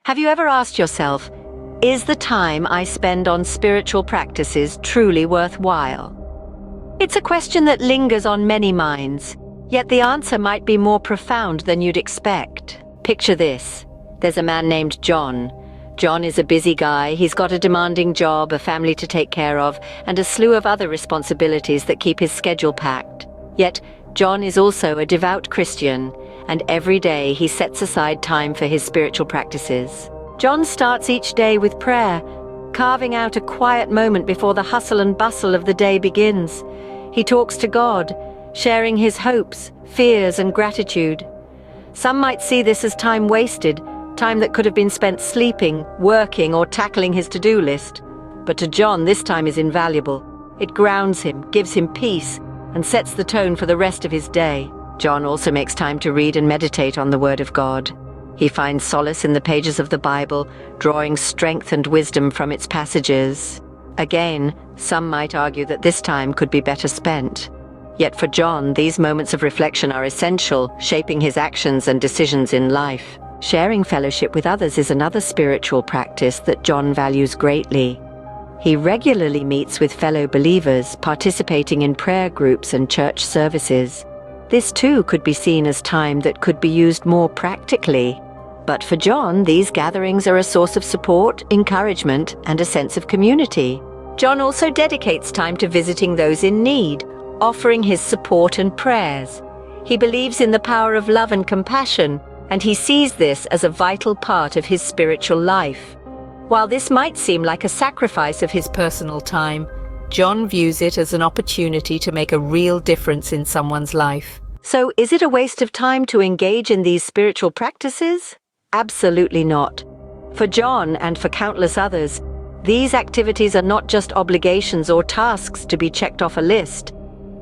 Have you ever asked yourself, is the time I spend on spiritual practices truly worthwhile? It's a question that lingers on many minds, yet the answer might be more profound than you'd expect. Picture this. There's a man named John. John is a busy guy. He's got a demanding job, a family to take care of, and a slew of other responsibilities that keep his schedule packed. Yet, John is also a devout Christian, and every day he sets aside time for his spiritual practices. John starts each day with prayer, carving out a quiet moment before the hustle and bustle of the day begins. He talks to God, sharing his hopes, fears, and gratitude. Some might see this as time wasted, time that could have been spent sleeping, working, or tackling his to-do list. But to John, this time is invaluable. It grounds him, gives him peace, and sets the tone for the rest of his day. John also makes time to read and meditate on the Word of God. He finds solace in the pages of the Bible, drawing strength and wisdom from its passages. Again, some might argue that this time could be better spent. Yet for John, these moments of reflection are essential, shaping his actions and decisions in life. Sharing fellowship with others is another spiritual practice that John values greatly. He regularly meets with fellow believers, participating in prayer groups and church services. This too could be seen as time that could be used more practically. But for John, these gatherings are a source of support, encouragement, and a sense of community. John also dedicates time to visiting those in need, offering his support and prayers. He believes in the power of love and compassion, and he sees this as a vital part of his spiritual life. While this might seem like a sacrifice of his personal time, John views it as an opportunity to make a real difference in someone's life. So, is it a waste of time to engage in these spiritual practices? Absolutely not. For John and for countless others, these activities are not just obligations or tasks to be checked off a list.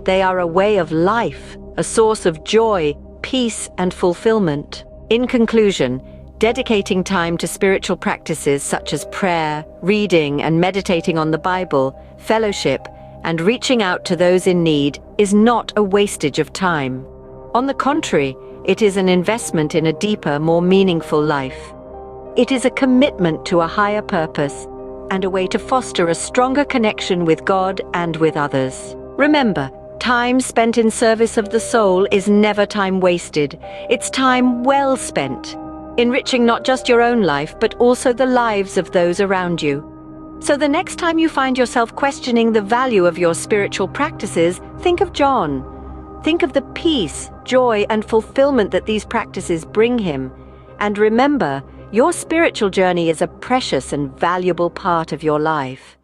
They are a way of life, a source of joy, peace, and fulfillment. In conclusion, dedicating time to spiritual practices such as prayer, reading, and meditating on the Bible, fellowship, and reaching out to those in need is not a wastage of time. On the contrary, it is an investment in a deeper, more meaningful life. It is a commitment to a higher purpose and a way to foster a stronger connection with God and with others. Remember, time spent in service of the soul is never time wasted. It's time well spent, enriching not just your own life, but also the lives of those around you. So the next time you find yourself questioning the value of your spiritual practices, think of John. Think of the peace, joy, and fulfillment that these practices bring him. And remember, your spiritual journey is a precious and valuable part of your life.